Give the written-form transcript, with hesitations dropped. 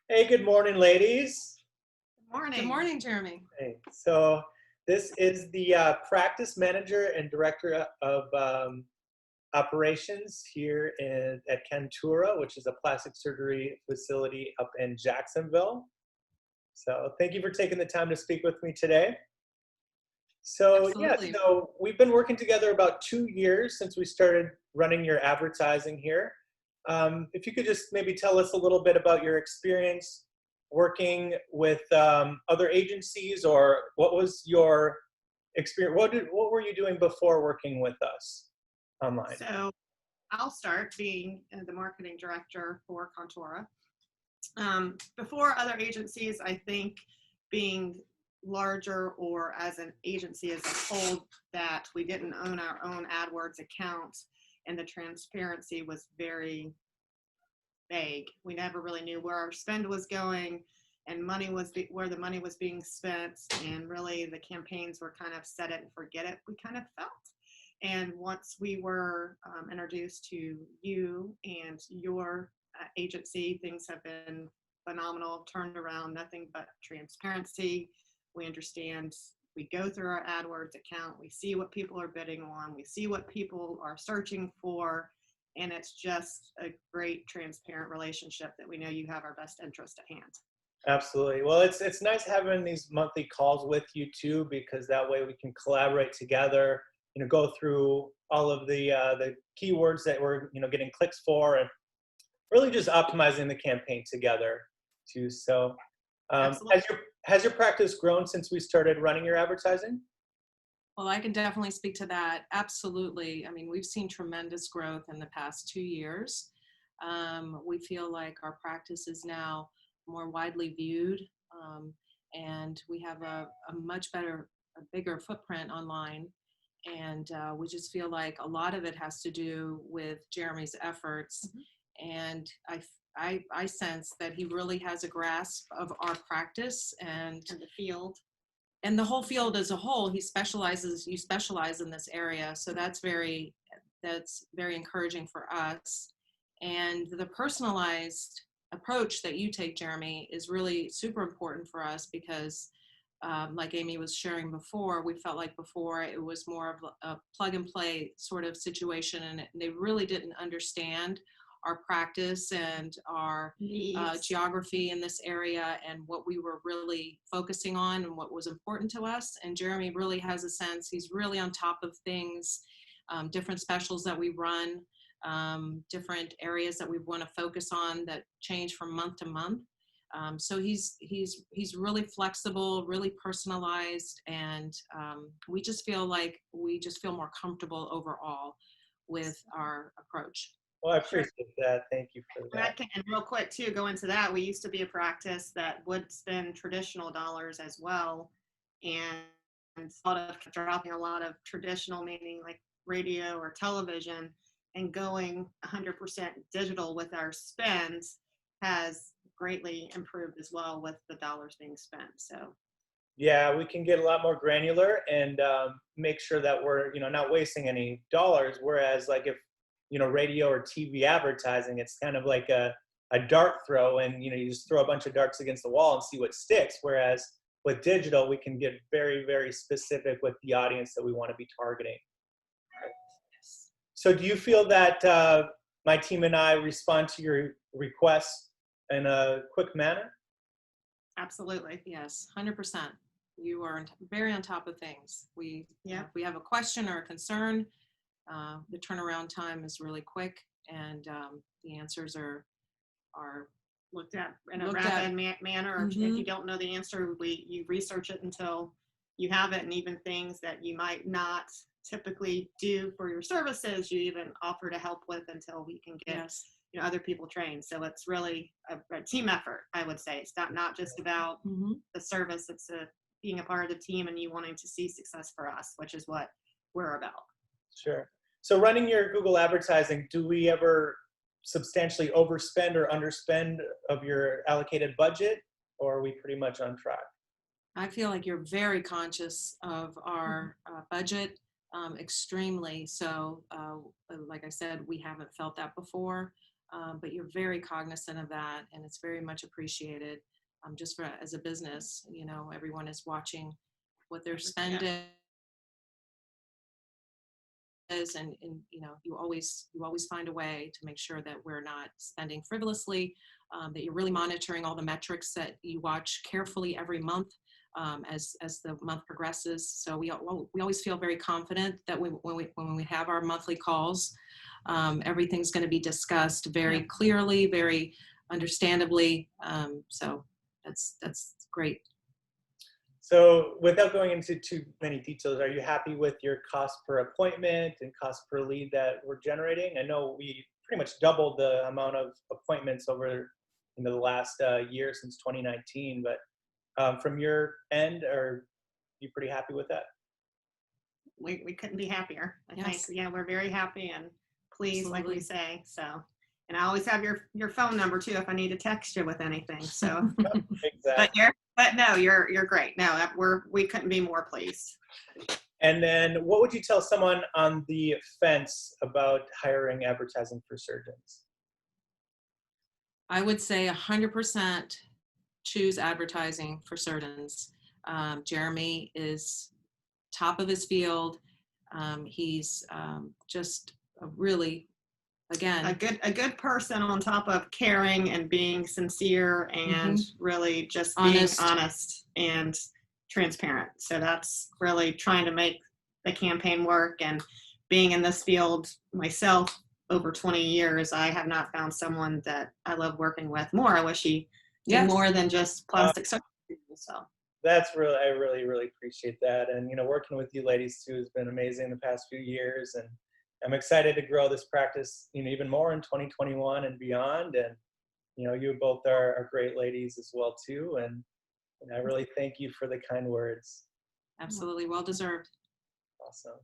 Hey, good morning, ladies. Good Good morning. morning, Jeremy. Hey, so this is the practice manager and director of operations here at Contoura, which is a plastic surgery facility up in Jacksonville. So thank you for taking the time to speak with me today. So yeah, Absolutely. so we've been working together about 2 years since we started running your advertising here. If you could just maybe tell us a little bit about your experience working with other agencies, or what was your experience? What were you doing before working with us online? So I'll start being the marketing director for Contoura. Before other agencies, I think being larger or as an agency as a whole, that we didn't own our own AdWords account and the transparency was very vague. We never really knew where our spend was going and where the money was being spent, and really the campaigns were kind of set it and forget it, we kind of felt. And once we were introduced to you and your agency, things have been phenomenal, turned around, nothing but transparency. We understand, we go through our AdWords account, we see what people are bidding on, we see what people are searching for, and it's just a great transparent relationship that we know you have our best interest at hand. Absolutely. Well, it's nice having these monthly calls with you too, because that way we can collaborate together. Go through all of the keywords that we're getting clicks for, and really just optimizing the campaign together too. So, Absolutely. has your practice grown since we started running your advertising? Well, I can definitely speak to that. Absolutely. I mean, we've seen tremendous growth in the past 2 years. We feel like our practice is now more widely viewed, and we have a much better, a bigger footprint online. And we just feel like a lot of it has to do with Jeremy's efforts. And I sense that he really has a grasp of our practice and The field. the whole field as a whole. You specialize in this area. So that's very encouraging for us. And the personalized approach that you take, Jeremy, is really super important for us because like Amy was sharing before, we felt like before it was more of a plug and play sort of situation, and they really didn't understand our practice and our geography in this area and what we were really focusing on and what was important to us. And Jeremy really has a sense. He's really on top of things, different specials that we run, different areas that we want to focus on that change from month to month. So he's really flexible, really personalized, and we just feel more comfortable overall with our approach. Well, I Sure. appreciate that. Thank you for And I that. can, and real quick too, go into that. We used to be a practice that would spend traditional dollars as well, and a lot of dropping a lot of traditional, meaning like radio or television, and going 100% digital with our spends has greatly improved as well with the dollars being spent. So Yeah, we can get a lot more granular and make sure that we're not wasting any dollars. Whereas, like, if radio or TV advertising, it's kind of like a dart throw, and you just throw a bunch of darts against the wall and see what sticks. Whereas with digital, we can get very, very specific with the audience that we want to be targeting. So do you feel that my team and I respond to your requests in a quick manner? absolutely. Yes, 100%. You are very on top of things. Yeah. If we have a question or a concern, the turnaround time is really quick, and the answers are Looked at in a looked at. rapid manner. Or if Mhm. you don't know the answer, you research it until you have it, and even things that you might not typically do for your services, you even offer to help with until we can get Yes. other people trained. So it's really a team effort, I would say. It's not just about Mhm. the service, it's being a part of the team and you wanting to see success for us, which is what we're about. Sure. So running your Google advertising, do we ever substantially overspend or underspend of your allocated budget, or are we pretty much on track? I feel like you're very conscious of our budget, extremely so. Like I said, we haven't felt that before. but you're very cognizant of that, and it's very much appreciated. Just for as a business, you know, everyone is watching what their spend is, and you know, you always find a way to make sure that we're not spending frivolously, that you're really monitoring all the metrics, that you watch carefully every month as the month progresses. So we always feel very confident that when we have our monthly calls, everything's going to be discussed very clearly, very understandably. So that's great. So without going into too many details, are you happy with your cost per appointment and cost per lead that we're generating? I know we pretty much doubled the amount of appointments over the last year since 2019, but from your end, are you pretty happy with that? We couldn't be happier. I think, Yes. yeah, we're very happy and pleased, like we Absolutely. say. So, and I always have your phone number too if I need to text you with anything. So, Exactly. but no, you're great. No, we couldn't be more pleased. And then what would you tell someone on the fence about hiring advertising for surgeons? I would say 100% choose advertising for surgeons. Jeremy is top of his field. He's just a really, again, A good person on top of caring and being sincere and really just being honest and transparent. So that's really trying to make the campaign work. And being in this field myself over 20 years, I have not found someone that I love working with more. I wish he did more than just plastic surgery. So That's really, I really appreciate that. And, working with you ladies too has been amazing the past few years. And I'm excited to grow this practice, even more in 2021 and beyond. And, you both are great ladies as well too. And I really thank you for the kind words. Absolutely, well deserved. Awesome.